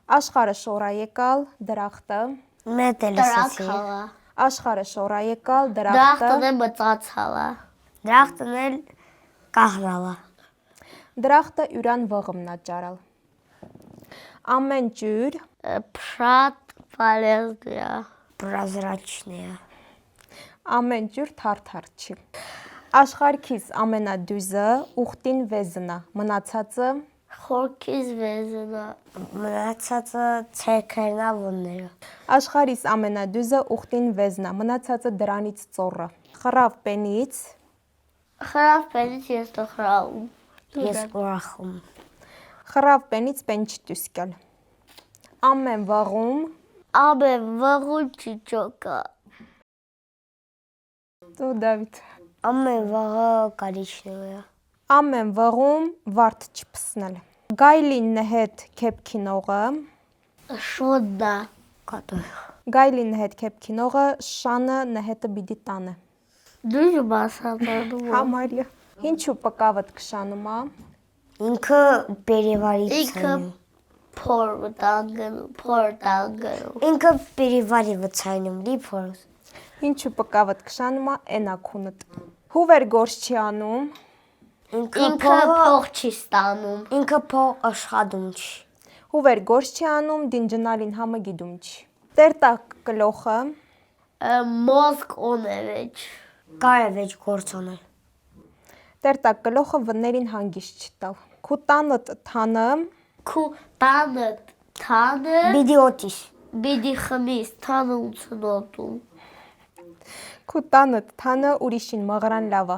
Աշխարհը շորա եկալ, դրախտը։ Մետ է լսեցի։ Աշխարհը շորա եկալ, Դրախտն է մծացալա։ Դրախտն էլ կահրալա։ Դրախտը յուրան վղմնա ճարալ։ Ամեն ջուր Փրատ վալերդիա։ Պրազրաչնիա։ Ամեն ջուր թարթար չի։ Աշխարհքիս ամենադյուզը ուխտին վեզնա, մնացածը Խորքից վեզնա։ Մնացածը ցերքերնա ոնները։ Աշխարհիս ամենադյուզը ուխտին վեզնա, մնացածը դրանից ծոռը։ Խռավ պենից Խրավ պենից ես տխրաում։ Ես ուրախում։ Խռավ պենից պեն չտյուսկել։ Ամեն վաղում Ամեն վաղում չիճոկա։ Դու Դավիթ։ Ամեն վաղը կարիչնոյա։ Ամեն վաղում վարդ չփսնել։ Գայլին հետ քեփքինողը Շոդա։ Կատոյ։ Գայլին հետ քեփքինողը շանը նհետը բիդի տանը։ Դու մասատանում։ Համարյա։ Ինչու պկավդ քշանումա։ Ինքը պերևարից Ինքը փոր տանգնում։ Ինքը պերևարի վցայնում լի փորս։ Ինչու պկավդ քշանումա էնակունդ։ Հուվեր գործ չի անում։ Ինքը փող չի ստանում։ Ինքը փող աշխատում չի։ Հուվեր գործ չի անում, դինջնալին համը գիդում չի։ Տերտակ գլոխը Մոզկ օնևեջ։ Կարևեջ գործոնել։ Տերտակ գլոխը վներին հանգիստ չտալ։ Քու տանդ թանը Քու տանը թանը Բիդիոտիս։ բիդի խմիս թանը 88-ում։ Քու տանդ թանը ուրիշին մղրան լավա։